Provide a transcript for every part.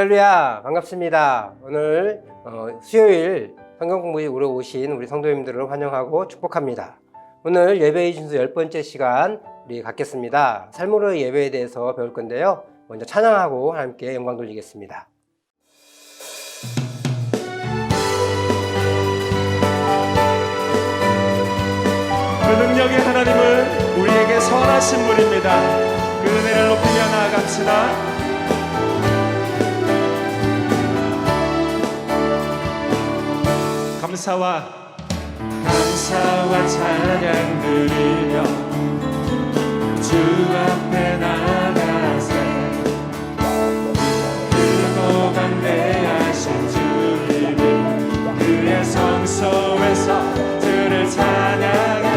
할렐루야, 반갑습니다. 오늘 수요일 성경 공부에 오신 우리 성도님들을 환영하고 축복합니다. 오늘 예배의 진수 10번째 시간 우리 갖겠습니다. 삶으로의 예배에 대해서 배울 건데요. 먼저 찬양하고 함께 영광 돌리겠습니다. 그 능력의 하나님은 우리에게 선하신 분입니다. 그 은혜를 높이며 나아갑시다. 감사와 찬양 드리며 주 앞에 나가세 크고 담대하신 주님이 그의 성소에서 주를 찬양해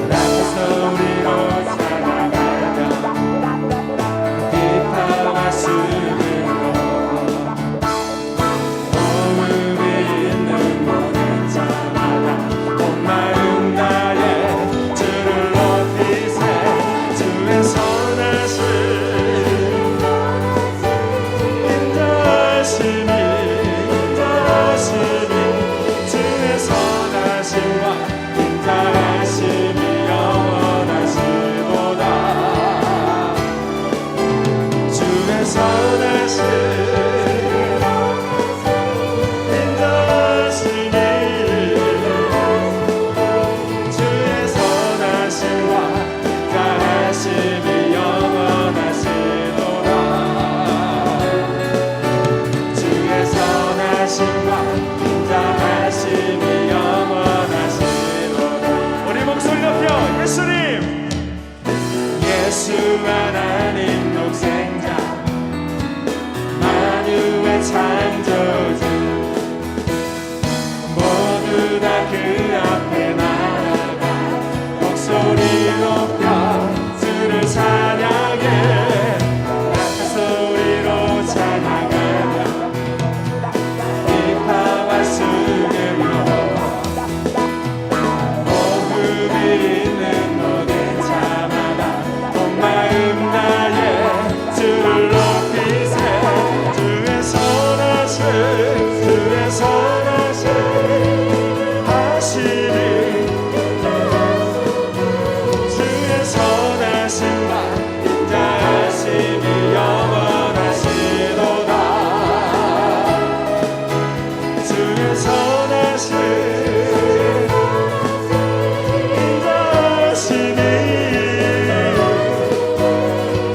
낮은 소리로 찬양하며 기뻐와 숨으로 창조주 모두 다 그 앞에 나아가 목소리 높여 주를 찬양해 낮은 소리로 찬양하며 기뻐와 숨으로 호흡이 있는 모든 자마다 온 마음 다해 주를 높이세 주의 선하심 하시니 주의 선하심과 인자하심이 영원하시도다 주의 선하심 인자하심이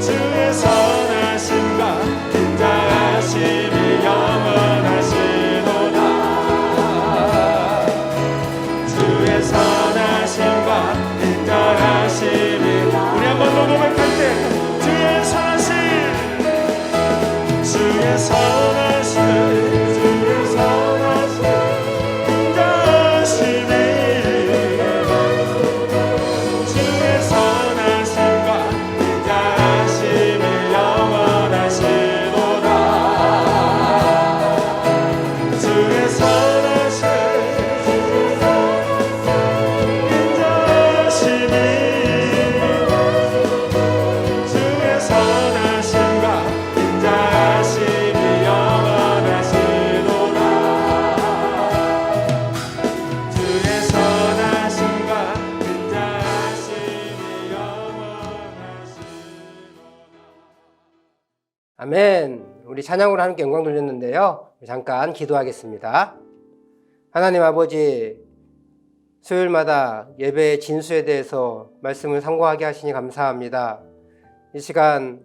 주의 선하심과 인자하심이 영원하시도다 주의 선하심과 인자하심이 우리 한번 더 고백할 때 주의 선하심 주의 선하심 주의 선하심 인자하심이 주의 선하심과 인자하심이 영원하시도다 주의 선하심 인자하심이 주의 선하심과 인자하심이 영원하시도다 주의 선하심과 인자하심이 영원하시도다. 아멘. 우리 찬양으로 함께 영광 돌렸는데요. 잠깐 기도하겠습니다. 하나님 아버지, 수요일마다 예배의 진수에 대해서 말씀을 상고하게 하시니 감사합니다. 이 시간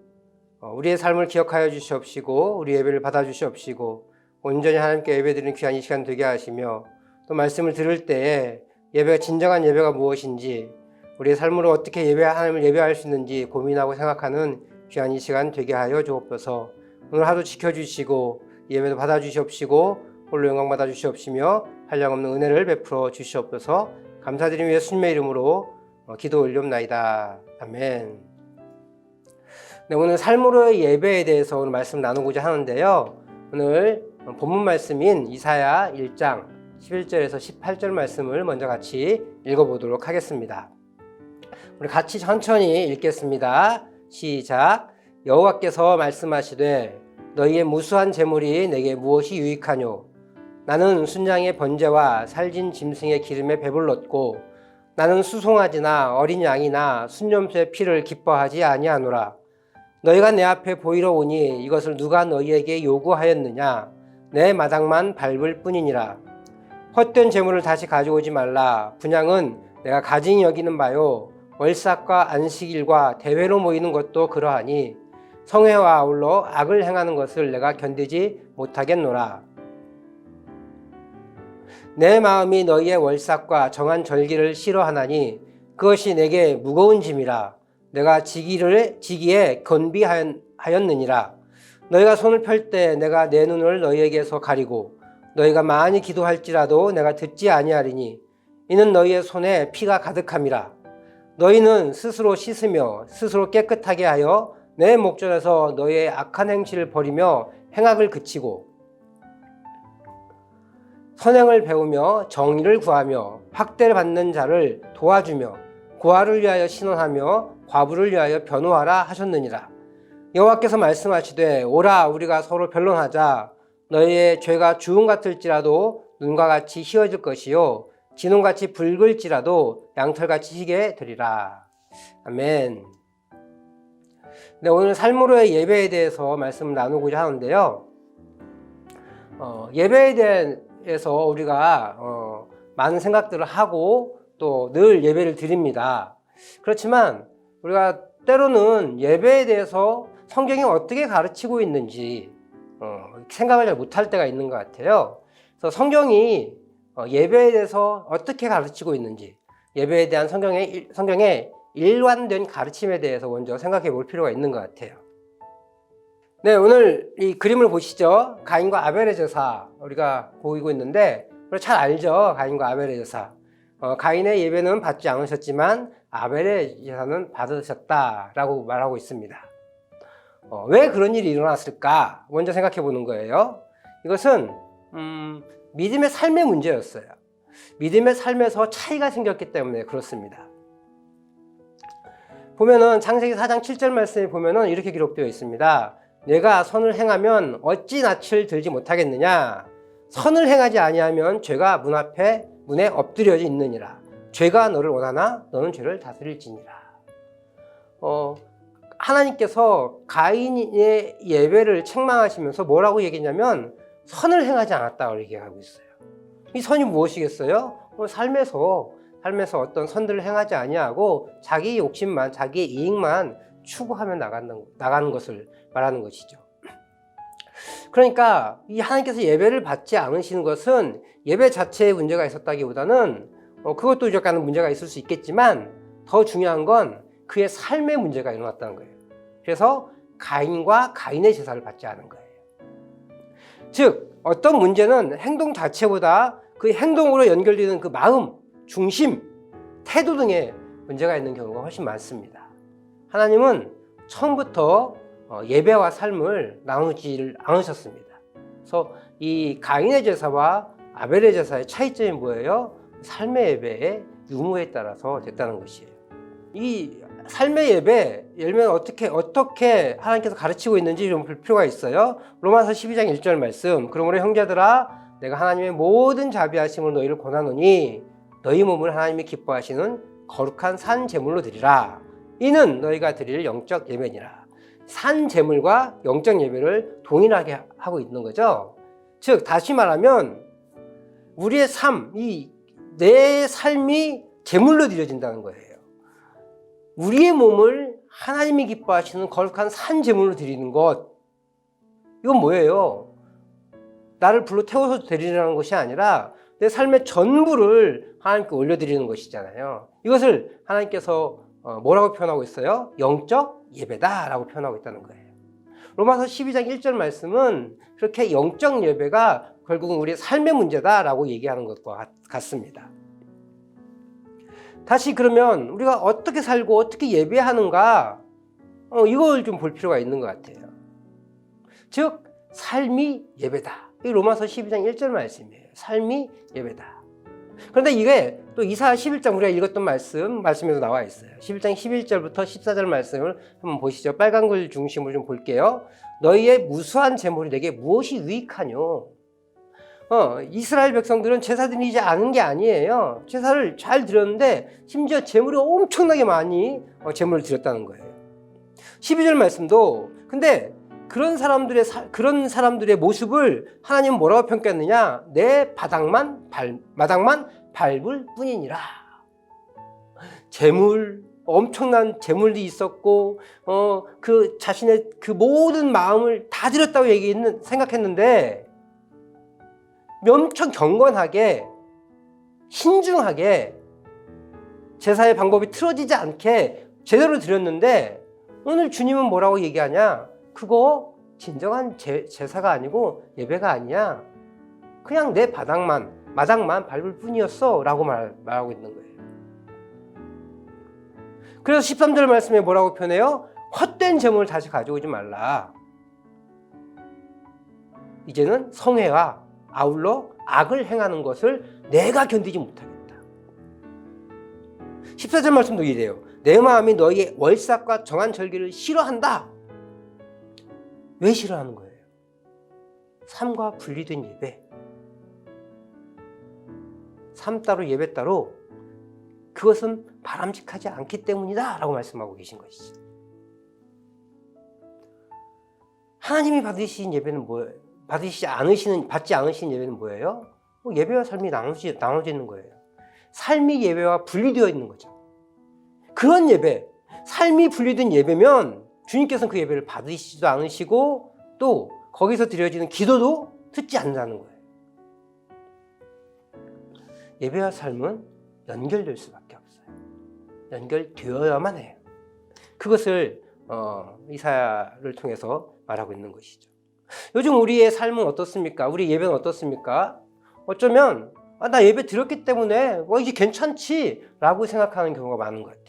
우리의 삶을 기억하여 주시옵시고 우리 예배를 받아 주시옵시고 온전히 하나님께 예배드리는 귀한 이 시간 되게 하시며 또 말씀을 들을 때에 예배가 진정한 예배가 무엇인지 우리의 삶으로 어떻게 하나님을 예배할 수 있는지 고민하고 생각하는 귀한 이 시간 되게 하여 주옵소서. 오늘 하루 지켜주시고 예배도 받아 주시옵시고 홀로 영광 받아 주시옵시며 한량없는 은혜를 베풀어 주시옵소서. 감사드리며 예수님의 이름으로 기도 올리옵나이다. 아멘. 네, 오늘 삶으로의 예배에 대해서 오늘 말씀 나누고자 하는데요. 오늘 본문 말씀인 이사야 1장 11절에서 18절 말씀을 먼저 같이 읽어보도록 하겠습니다. 우리 같이 천천히 읽겠습니다. 시작. 여호와께서 말씀하시되 너희의 무수한 재물이 내게 무엇이 유익하뇨? 나는 순양의 번제와 살진 짐승의 기름에 배불렀고 나는 수송아지나 어린 양이나 순염소의 피를 기뻐하지 아니하노라. 너희가 내 앞에 보이러 오니 이것을 누가 너희에게 요구하였느냐? 내 마당만 밟을 뿐이니라. 헛된 재물을 다시 가져오지 말라. 분향은 내가 가증히 여기는 바요. 월삭과 안식일과 대회로 모이는 것도 그러하니 성회와 아울러 악을 행하는 것을 내가 견디지 못하겠노라. 내 마음이 너희의 월삭과 정한 절기를 싫어하나니 그것이 내게 무거운 짐이라. 내가 지기에 건비하였느니라. 너희가 손을 펼 때 내가 내 눈을 너희에게서 가리고 너희가 많이 기도할지라도 내가 듣지 아니하리니 이는 너희의 손에 피가 가득함이라. 너희는 스스로 씻으며 스스로 깨끗하게 하여 내 목전에서 너희의 악한 행실을 버리며 행악을 그치고 선행을 배우며 정의를 구하며 학대를 받는 자를 도와주며 고아를 위하여 신원하며 과부를 위하여 변호하라 하셨느니라. 여호와께서 말씀하시되 오라 우리가 서로 변론하자. 너희의 죄가 주홍 같을지라도 눈과 같이 희어질 것이요 진홍같이 붉을지라도 양털같이 희게 되리라. 아멘. 네, 오늘 삶으로의 예배에 대해서 말씀을 나누고자 하는데요. 예배에 대해서 우리가 많은 생각들을 하고 또 늘 예배를 드립니다. 그렇지만 우리가 때로는 예배에 대해서 성경이 어떻게 가르치고 있는지 생각을 잘 못할 때가 있는 것 같아요. 그래서 성경이 예배에 대해서 어떻게 가르치고 있는지, 예배에 대한 성경의 일관된 가르침에 대해서 먼저 생각해 볼 필요가 있는 것 같아요. 네, 오늘 이 그림을 보시죠. 가인과 아벨의 제사 우리가 보이고 있는데 우리 잘 알죠. 가인과 아벨의 제사. 가인의 예배는 받지 않으셨지만 아벨의 제사는 받으셨다라고 말하고 있습니다. 왜 그런 일이 일어났을까? 먼저 생각해 보는 거예요. 이것은 믿음의 삶의 문제였어요. 믿음의 삶에서 차이가 생겼기 때문에 그렇습니다. 보면은 창세기 4장 7절 말씀에 보면은 이렇게 기록되어 있습니다. 내가 선을 행하면 어찌 낯을 들지 못하겠느냐? 선을 행하지 아니하면 죄가 문에 엎드려져 있느니라. 죄가 너를 원하나 너는 죄를 다스릴지니라. 하나님께서 가인의 예배를 책망하시면서 뭐라고 얘기했냐면 선을 행하지 않았다고 얘기하고 있어요. 이 선이 무엇이겠어요? 삶에서 어떤 선들을 행하지 아니하고 자기 욕심만, 자기의 이익만 추구하며 나가는 것을 말하는 것이죠. 그러니까 이 하나님께서 예배를 받지 않으시는 것은 예배 자체에 문제가 있었다기보다는 그것도 약간 문제가 있을 수 있겠지만 더 중요한 건 그의 삶의 문제가 일어났다는 거예요. 그래서 가인과 가인의 제사를 받지 않은 거예요. 즉 어떤 문제는 행동 자체보다 그 행동으로 연결되는 그 마음, 중심, 태도 등의 문제가 있는 경우가 훨씬 많습니다. 하나님은 처음부터 예배와 삶을 나누지를 않으셨습니다. 그래서 이 가인의 제사와 아벨의 제사의 차이점이 뭐예요? 삶의 예배의 유무에 따라서 됐다는 것이에요. 이 삶의 예배, 예를 들면 어떻게 하나님께서 가르치고 있는지 좀 볼 필요가 있어요. 로마서 12장 1절 말씀. 그러므로 형제들아 내가 하나님의 모든 자비하심을 너희를 권하노니 너희 몸을 하나님이 기뻐하시는 거룩한 산 제물로 드리라. 이는 너희가 드릴 영적 예배니라. 산 제물과 영적 예배를 동일하게 하고 있는 거죠. 즉 다시 말하면 우리의 삶, 내 삶이 제물로 드려진다는 거예요. 우리의 몸을 하나님이 기뻐하시는 거룩한 산 제물로 드리는 것, 이건 뭐예요? 나를 불러 태워서 드리라는 것이 아니라 내 삶의 전부를 하나님께 올려드리는 것이잖아요. 이것을 하나님께서 뭐라고 표현하고 있어요? 영적 예배다라고 표현하고 있다는 거예요. 로마서 12장 1절 말씀은 그렇게 영적 예배가 결국은 우리의 삶의 문제다라고 얘기하는 것과 같습니다. 다시 그러면 우리가 어떻게 살고 어떻게 예배하는가, 이걸 좀 볼 필요가 있는 것 같아요. 즉 삶이 예배다. 이 로마서 12장 1절 말씀이에요. 삶이 예배다. 그런데 이게 또 이사야 11장 우리가 읽었던 말씀에도 나와 있어요. 11장 11절부터 14절 말씀을 한번 보시죠. 빨간 글 중심으로 좀 볼게요. 너희의 무수한 제물이 내게 무엇이 유익하뇨? 이스라엘 백성들은 제사 드리지 않은 게 아니에요. 제사를 잘 드렸는데 심지어 제물이 엄청나게 많이 제물을 드렸다는 거예요. 12절 말씀도 근데 그런 사람들의 모습을 하나님은 뭐라고 평가했느냐? 내 마당만 밟을 뿐이니라. 엄청난 재물이 있었고, 그 자신의 그 모든 마음을 다 드렸다고 생각했는데, 엄청 경건하게, 신중하게, 제사의 방법이 틀어지지 않게 제대로 드렸는데, 오늘 주님은 뭐라고 얘기하냐? 그거 진정한 제사가 아니고 예배가 아니야. 그냥 내 마당만 밟을 뿐이었어. 라고 말하고 있는 거예요. 그래서 13절 말씀에 뭐라고 표현해요? 헛된 제물을 다시 가져오지 말라. 이제는 성회와 아울러 악을 행하는 것을 내가 견디지 못하겠다. 14절 말씀도 이래요. 내 마음이 너희의 월삭과 정한 절기를 싫어한다. 왜 싫어하는 거예요? 삶과 분리된 예배. 삶 따로 예배 따로 그것은 바람직하지 않기 때문이다 라고 말씀하고 계신 것이죠. 하나님이 받으신 예배는 뭐예요? 받지 않으시는 예배는 뭐예요? 예배와 삶이 나눠져 있는 거예요. 삶이 예배와 분리되어 있는 거죠. 그런 예배, 삶이 분리된 예배면 주님께서는 그 예배를 받으시지도 않으시고 또 거기서 드려지는 기도도 듣지 않는다는 거예요. 예배와 삶은 연결될 수밖에 없어요. 연결되어야만 해요. 그것을 이사야를 통해서 말하고 있는 것이죠. 요즘 우리의 삶은 어떻습니까? 우리 예배는 어떻습니까? 어쩌면 나 예배 드렸기 때문에 이제 괜찮지 라고 생각하는 경우가 많은 것 같아요.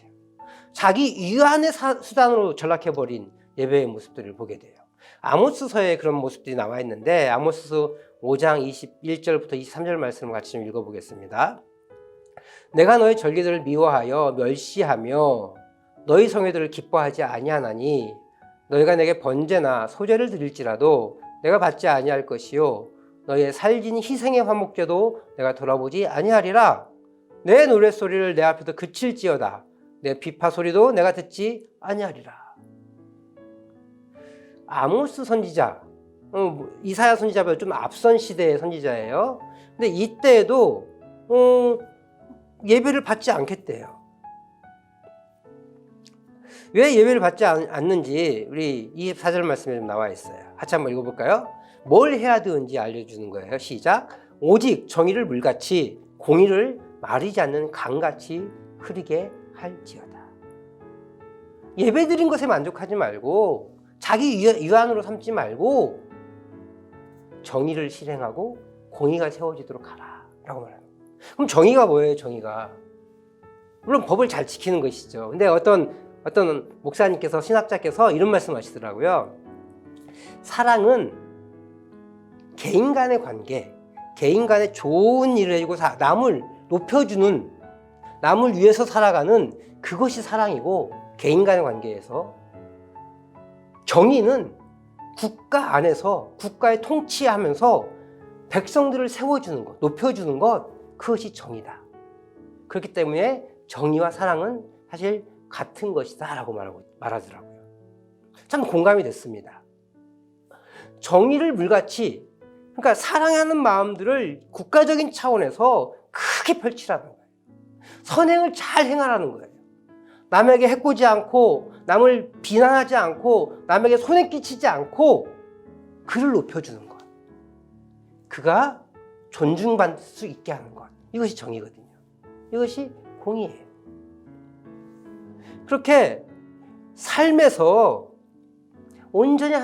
자기 위안의 수단으로 전락해버린 예배의 모습들을 보게 돼요. 아모스서에 그런 모습들이 나와 있는데 아모스 5장 21절부터 23절 말씀을 같이 좀 읽어보겠습니다. 내가 너희 절기들을 미워하여 멸시하며 너희 성회들을 기뻐하지 아니하나니 너희가 내게 번제나 소제를 드릴지라도 내가 받지 아니할 것이요 너희의 살진 희생의 화목제도 내가 돌아보지 아니하리라. 내 노랫소리를 내 앞에서 그칠지어다. 내 비파 소리도 내가 듣지 아니하리라. 아모스 선지자, 이사야 선지자보다 좀 앞선 시대의 선지자예요. 근데 이때에도 예배를 받지 않겠대요. 왜 예배를 받지 않는지 우리 24절 말씀에 좀 나와 있어요. 같이 한번 읽어볼까요? 뭘 해야 되는지 알려주는 거예요. 시작. 오직 정의를 물같이 공의를 마르지 않는 강같이 흐르게 할지어다. 예배 드린 것에 만족하지 말고 자기 위안으로 삼지 말고 정의를 실행하고 공의가 세워지도록 하라 라고 말합니다. 그럼 정의가 뭐예요? 정의가 물론 법을 잘 지키는 것이죠. 근데 어떤 목사님께서 신학자께서 이런 말씀하시더라고요. 사랑은 개인 간의 관계, 개인 간의 좋은 일을 해주고 남을 높여주는, 남을 위해서 살아가는 그것이 사랑이고, 개인 간의 관계에서 정의는 국가 안에서 국가의 통치하면서 백성들을 세워주는 것, 높여주는 것, 그것이 정의다. 그렇기 때문에 정의와 사랑은 사실 같은 것이다 라고 말하더라고요. 참 공감이 됐습니다. 정의를 물같이, 그러니까 사랑하는 마음들을 국가적인 차원에서 크게 펼치라는 거예요. 선행을 잘 행하라는 거예요. 남에게 해코지 않고, 남을 비난하지 않고, 남에게 손해 끼치지 않고 그를 높여주는 것, 그가 존중받을 수 있게 하는 것, 이것이 정의거든요. 이것이 공의예요. 그렇게 삶에서 온전히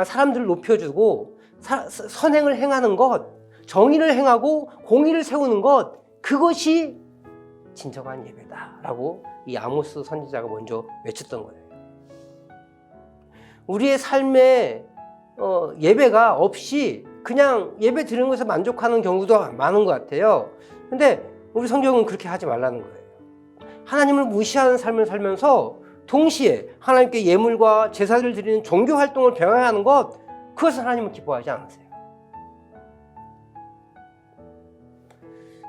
사람들을 높여주고 선행을 행하는 것, 정의를 행하고 공의를 세우는 것, 그것이 진정한 예배다라고 이 아모스 선지자가 먼저 외쳤던 거예요. 우리의 삶에 예배가 없이 그냥 예배 드리는 것에 만족하는 경우도 많은 것 같아요. 근데 우리 성경은 그렇게 하지 말라는 거예요. 하나님을 무시하는 삶을 살면서 동시에 하나님께 예물과 제사를 드리는 종교 활동을 병행하는 것, 그것은 하나님은 기뻐하지 않으세요.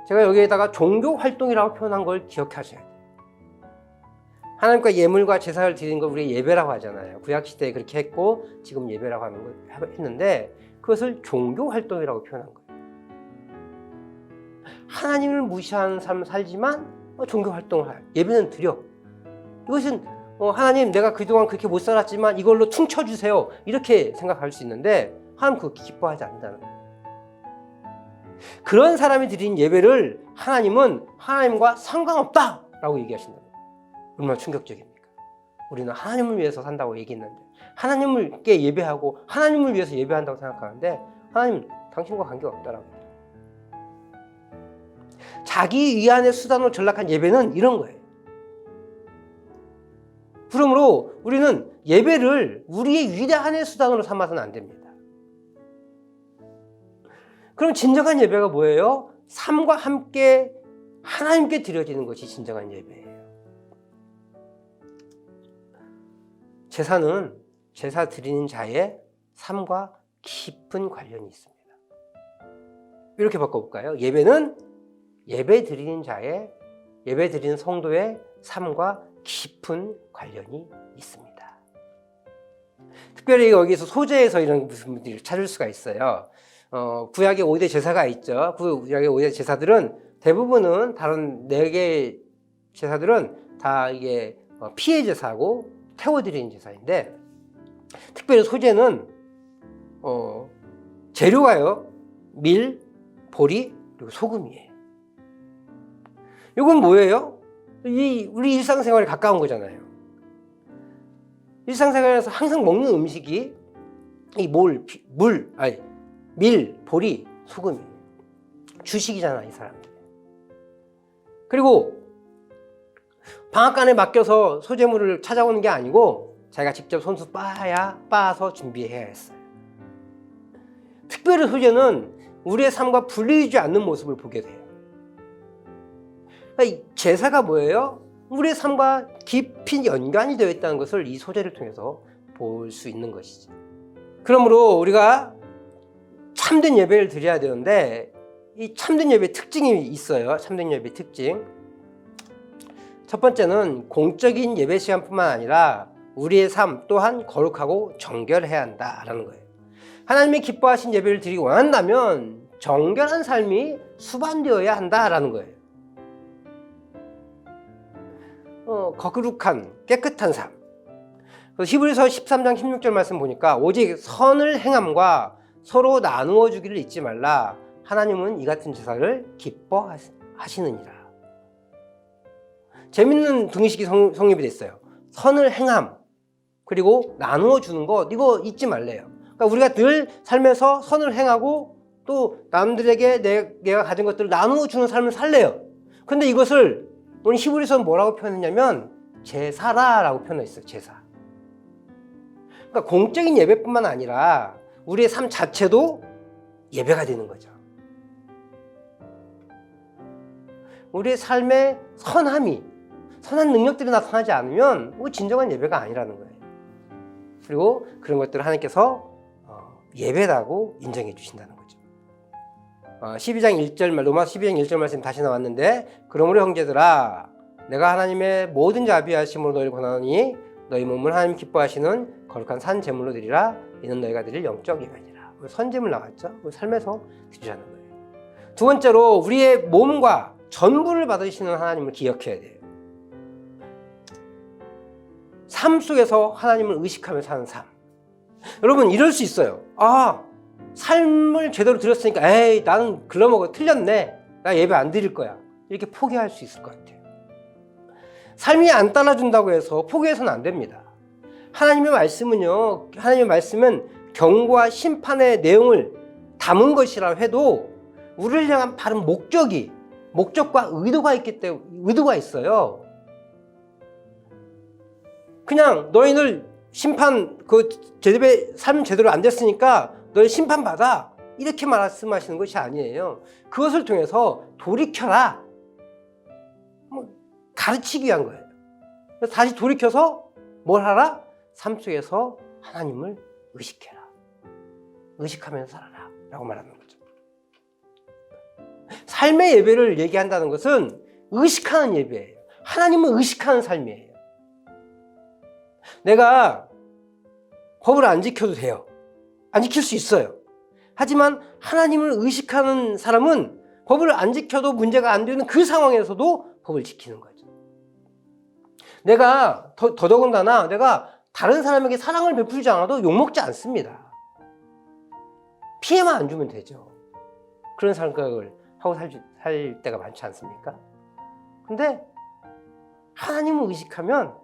제가 여기에다가 종교 활동이라고 표현한 걸 기억하셔야 돼요. 하나님과 예물과 제사를 드리는 걸 우리 예배라고 하잖아요. 구약시대에 그렇게 했고 지금 예배라고 하는 걸 했는데, 그것을 종교 활동이라고 표현한 거예요. 하나님을 무시하는 삶을 살지만 종교 활동을 해요. 예배는 드려. 이것은 하나님, 내가 그동안 그렇게 못 살았지만 이걸로 퉁쳐주세요, 이렇게 생각할 수 있는데 하나님 그거 기뻐하지 않는다는 거예요. 그런 사람이 드린 예배를 하나님은 하나님과 상관없다라고 얘기하신다. 얼마나 충격적입니까? 우리는 하나님을 위해서 산다고 얘기했는데, 하나님께 예배하고 하나님을 위해서 예배한다고 생각하는데 하나님 당신과 관계가 없다라고 해요. 자기 위안의 수단으로 전락한 예배는 이런 거예요. 그러므로 우리는 예배를 우리의 위대한의 수단으로 삼아서는 안 됩니다. 그럼 진정한 예배가 뭐예요? 삶과 함께 하나님께 드려지는 것이 진정한 예배예요. 제사는 제사 드리는 자의 삶과 깊은 관련이 있습니다. 이렇게 바꿔볼까요? 예배는 예배 드리는 자의, 예배 드리는 성도의 삶과 깊은 관련이 있습니다. 특별히 여기서 소재에서 이런 분들을 찾을 수가 있어요. 구약의 5대 제사가 있죠. 구약의 5대 제사들은 대부분은 다른 4개 제사들은 다 이게 피해 제사고 태워드리는 제사인데, 특별히 소재는 재료가요, 밀, 보리, 그리고 소금이에요. 이건 뭐예요? 우리 일상생활에 가까운 거잖아요. 일상생활에서 항상 먹는 음식이 이 밀, 보리, 소금이에요. 주식이잖아, 이 사람들. 그리고 방앗간에 맡겨서 소재물을 찾아오는 게 아니고 자기가 직접 손수 빻아서 준비해야 했어요. 특별히 소재는 우리의 삶과 분리되지 않는 모습을 보게 돼요. 그러니까 제사가 뭐예요? 우리의 삶과 깊이 연관이 되어 있다는 것을 이 소재를 통해서 볼 수 있는 것이죠. 그러므로 우리가 참된 예배를 드려야 되는데, 이 참된 예배의 특징이 있어요. 참된 예배의 특징. 첫 번째는 공적인 예배 시간뿐만 아니라 우리의 삶 또한 거룩하고 정결해야 한다라는 거예요. 하나님이 기뻐하신 예배를 드리기 원한다면 정결한 삶이 수반되어야 한다라는 거예요. 거룩한 깨끗한 삶. 히브리서 13장 16절 말씀 보니까 오직 선을 행함과 서로 나누어 주기를 잊지 말라. 하나님은 이 같은 제사를 기뻐하시느니라. 재밌는 등식이 성립이 됐어요. 선을 행함, 그리고 나누어 주는 것, 이거 잊지 말래요. 그러니까 우리가 늘 삶에서 선을 행하고 또 남들에게 내가 가진 것들을 나누어 주는 삶을 살래요. 근데 이것을 오늘 히브리서는 뭐라고 표현했냐면 제사라고 표현했어요. 제사. 그러니까 공적인 예배뿐만 아니라 우리의 삶 자체도 예배가 되는 거죠. 우리의 삶의 선한 능력들이 나타나지 않으면 진정한 예배가 아니라는 거예요. 그리고 그런 것들을 하나님께서 예배라고 인정해 주신다는 거죠. 12장 1절 로마서 12장 1절 말씀 다시 나왔는데, 그러므로 형제들아 내가 하나님의 모든 자비하심으로 너희를 권하노니 너희 몸을 하나님 기뻐하시는 거룩한 산 제물로 드리라. 이는 너희가 드릴 영적 예배니라. 선제물 나왔죠. 삶에서 드리라는 거예요. 두 번째로 우리의 몸과 전부를 받으시는 하나님을 기억해야 돼요. 삶 속에서 하나님을 의식하며 사는 삶. 여러분 이럴 수 있어요. 삶을 제대로 드렸으니까 나는 글러먹어 틀렸네, 나 예배 안 드릴 거야, 이렇게 포기할 수 있을 것 같아요. 삶이 안 따라준다고 해서 포기해서는 안 됩니다. 하나님의 말씀은 경고와 심판의 내용을 담은 것이라 해도 우리를 향한 바른 목적과 의도가 있어요. 그냥 너희들 삶 제대로 안 됐으니까 너희 심판받아, 이렇게 말씀하시는 것이 아니에요. 그것을 통해서 돌이켜라. 가르치기 위한 거예요. 그래서 다시 돌이켜서 뭘 하라? 삶 속에서 하나님을 의식해라. 의식하면서 살아라. 라고 말하는 거죠. 삶의 예배를 얘기한다는 것은 의식하는 예배예요. 하나님을 의식하는 삶이에요. 내가 법을 안 지켜도 돼요. 안 지킬 수 있어요. 하지만 하나님을 의식하는 사람은 법을 안 지켜도 문제가 안 되는 그 상황에서도 법을 지키는 거죠. 내가 더더군다나 내가 다른 사람에게 사랑을 베풀지 않아도 욕먹지 않습니다. 피해만 안 주면 되죠. 그런 생각을 하고 살 때가 많지 않습니까? 근데 하나님을 의식하면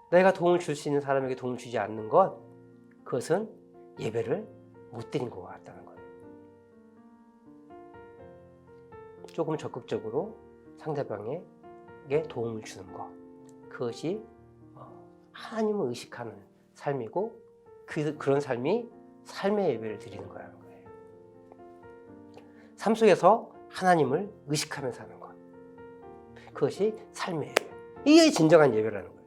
내가 도움을 줄 수 있는 사람에게 도움을 주지 않는 것, 그것은 예배를 못 드린 것 같다는 거예요. 조금 적극적으로 상대방에게 도움을 주는 것, 그것이 하나님을 의식하는 삶이고 그런 삶이 삶의 예배를 드리는 거라는 거예요. 삶 속에서 하나님을 의식하며 사는 것, 그것이 삶의 예배. 이게 진정한 예배라는 거예요.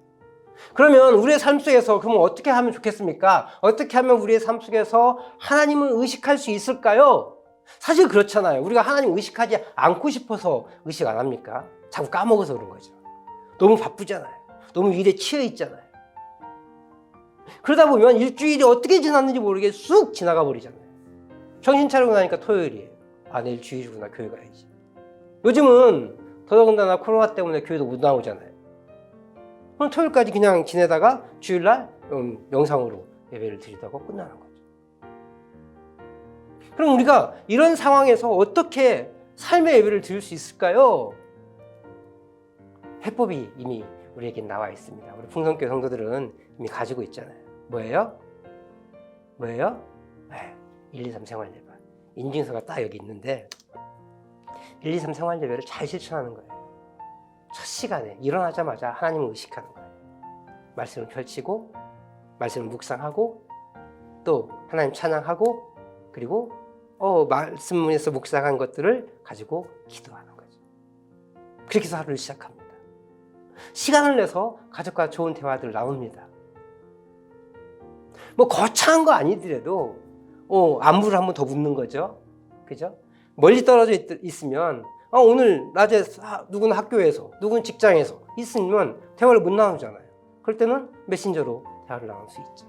그러면 우리의 삶 속에서 그러면 어떻게 하면 좋겠습니까? 어떻게 하면 우리의 삶 속에서 하나님을 의식할 수 있을까요? 사실 그렇잖아요. 우리가 하나님 의식하지 않고 싶어서 의식 안 합니까? 자꾸 까먹어서 그런 거죠. 너무 바쁘잖아요. 너무 일에 치여 있잖아요. 그러다 보면 일주일이 어떻게 지났는지 모르게 쑥 지나가 버리잖아요. 정신 차리고 나니까 토요일이에요. 아, 내일 주일이구나. 교회 가야지. 요즘은 더더군다나 코로나 때문에 교회도 못 나오잖아요. 그럼 토요일까지 그냥 지내다가 주일날 영상으로 예배를 드리다가 끝나는 거죠. 그럼 우리가 이런 상황에서 어떻게 삶의 예배를 드릴 수 있을까요? 해법이 이미 우리에게 나와 있습니다. 우리 풍성교회 성도들은 이미 가지고 있잖아요. 뭐예요? 뭐예요? 1, 2, 3 생활예배. 인증서가 딱 여기 있는데 1, 2, 3 생활예배를 잘 실천하는 거예요. 첫 시간에 일어나자마자 하나님을 의식하는 거예요. 말씀을 펼치고 말씀을 묵상하고 또 하나님 찬양하고 그리고 말씀에서 묵상한 것들을 가지고 기도하는 거죠. 그렇게 해서 하루를 시작합니다. 시간을 내서 가족과 좋은 대화들 나눕니다. 뭐 거창한 거 아니더라도 안부를 한번 더 묻는 거죠. 그죠? 멀리 떨어져 있으면 오늘 낮에 누구는 학교에서 누구는 직장에서 있으면 대화를 못 나누잖아요. 그럴 때는 메신저로 대화를 나눌 수 있죠.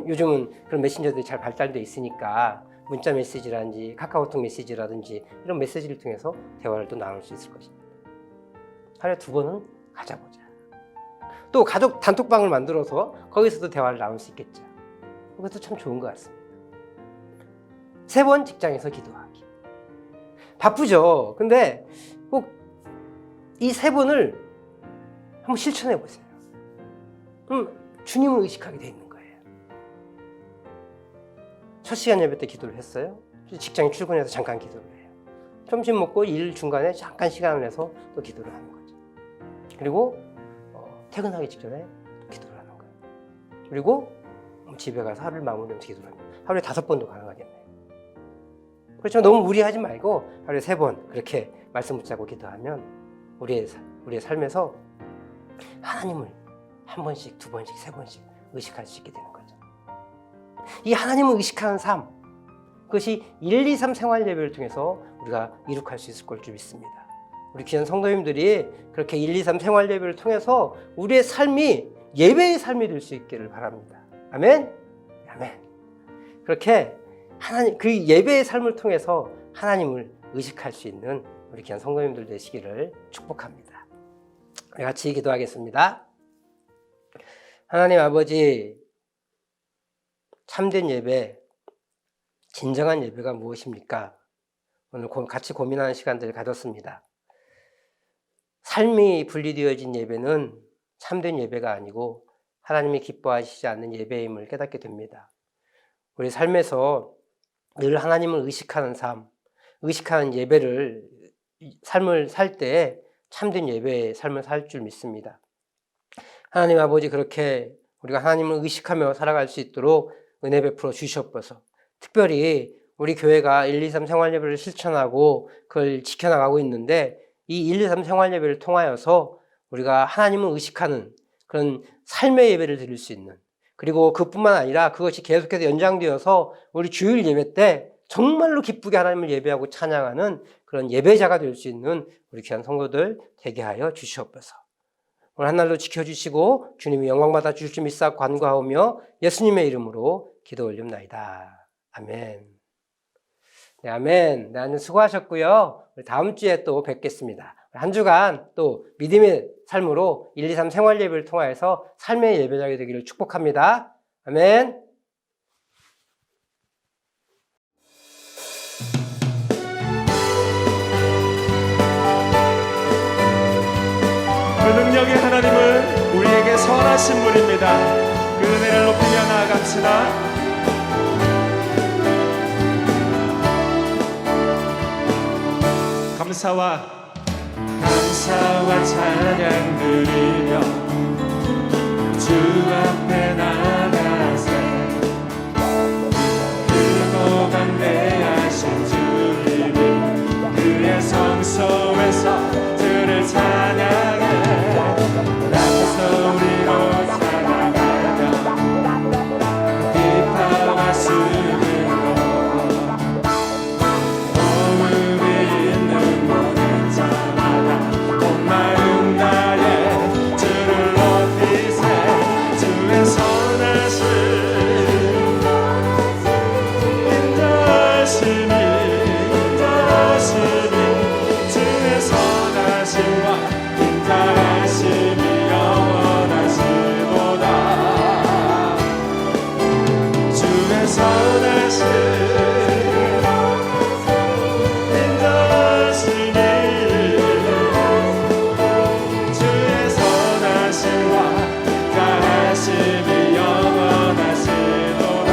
요즘은 그런 메신저들이 잘 발달되어 있으니까 문자 메시지라든지 카카오톡 메시지라든지 이런 메시지를 통해서 대화를 또 나눌 수 있을 것입니다. 하루에 2번은 가자보자. 또 가족 단톡방을 만들어서 거기서도 대화를 나눌 수 있겠죠. 그것도 참 좋은 것 같습니다. 3번 직장에서 기도하기. 바쁘죠. 근데 꼭 이 3번을 한번 실천해 보세요. 그럼 주님을 의식하게 돼 있는 거예요. 첫 시간 예배 때 기도를 했어요. 직장에 출근해서 잠깐 기도를 해요. 점심 먹고 일 중간에 잠깐 시간을 내서 또 기도를 하는 거죠. 그리고 퇴근하기 직전에 기도를 하는 거예요. 그리고 집에 가서 하루를 마무리하면서 기도를 합니다. 하루에 5번도 가능하겠네요. 그렇지만 너무 무리하지 말고 하루에 3번 그렇게 말씀 붙잡고 기도하면 우리의 삶에서 하나님을 1번씩, 2번씩, 3번씩 의식할 수 있게 되는 거죠. 이 하나님을 의식하는 삶, 그것이 1, 2, 3 생활 예배를 통해서 우리가 이룩할 수 있을 걸 줄 믿습니다. 우리 귀한 성도님들이 그렇게 1, 2, 3 생활 예배를 통해서 우리의 삶이 예배의 삶이 될 수 있기를 바랍니다. 아멘? 아멘. 그렇게 하나님, 그 예배의 삶을 통해서 하나님을 의식할 수 있는 우리 귀한 성도님들 되시기를 축복합니다. 우리 같이 기도하겠습니다. 하나님 아버지, 참된 예배, 진정한 예배가 무엇입니까? 오늘 같이 고민하는 시간들을 가졌습니다. 삶이 분리되어진 예배는 참된 예배가 아니고 하나님이 기뻐하시지 않는 예배임을 깨닫게 됩니다. 우리 삶에서 늘 하나님을 의식하는 삶, 의식하는 삶을 살 때 참된 예배의 삶을 살 줄 믿습니다. 하나님 아버지, 그렇게 우리가 하나님을 의식하며 살아갈 수 있도록 은혜 베풀어 주시옵소서. 특별히 우리 교회가 1, 2, 3 생활예배를 실천하고 그걸 지켜나가고 있는데 이 1, 2, 3 생활예배를 통하여서 우리가 하나님을 의식하는 그런 삶의 예배를 드릴 수 있는, 그리고 그뿐만 아니라 그것이 계속해서 연장되어서 우리 주일 예배 때 정말로 기쁘게 하나님을 예배하고 찬양하는 그런 예배자가 될 수 있는 우리 귀한 성도들 되게 하여 주시옵소서. 오늘 한 날도 지켜주시고 주님이 영광받아 주실 줄 믿사 간구하오며 예수님의 이름으로 기도 올립나이다. 아멘. 네, 아멘. 네, 오늘 수고하셨고요. 우리 다음 주에 또 뵙겠습니다. 한 주간 또 믿음의 삶으로 1, 2, 3 생활 예배를 통하여서 삶의 예배자가 되기를 축복합니다. 아멘. 그 능력의 하나님은 우리에게 선하신 분입니다. 그 은혜를 높이며 나아갑시다. 감사와 찬양 드리며 주 앞에 나가세 그동안 내하신 주님이 그의 성소에서 주를 찬양해 낮은 소리로 찬양하며 기뻐와 숨으로 호흡이 있는 모든 자마다 온 마음 다해 주를 높이세 주의 선하심 인자하심이 주의 선하심과 인자하심이 영원하시도다. 주의 선하심 인자하심이 주의 선하심과 인자하심이 영원하시도다.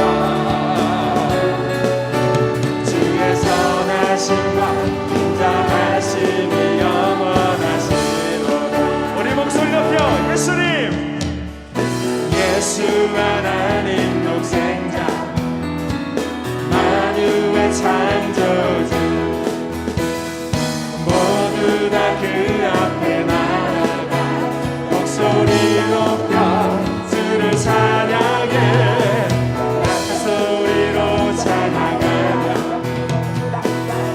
주의 선하심과 인자하심이 영원하시도다. 우리 목소리 높여 예수님 예수 하나님 독생자 만유의 창조주 모두 다 그 앞에 나아가 목소리 높여 주를 찬양해 낮은 소리로 찬양하며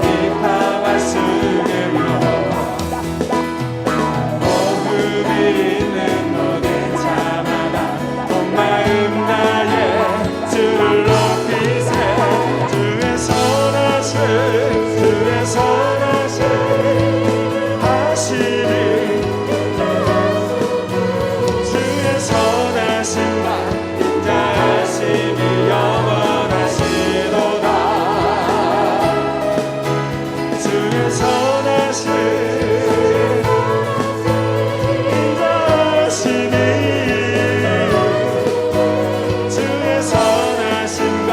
기뻐와 숨으로 호흡이 있는 모든 자마다 온 마음 다해 주를 높이세 주의 선하심 주의 선하심 하시니 주의 선하심과 인자하심이 영원하시도다. 주의 선하심 인자하심이 주의 선하심과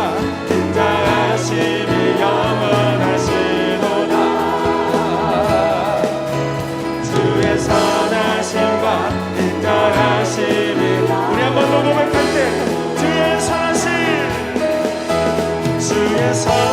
인자하심이 영원하시도다. 주의 선하심과 인자하심이 우리 한번 더 고백할 때 주의 선하심 주의 선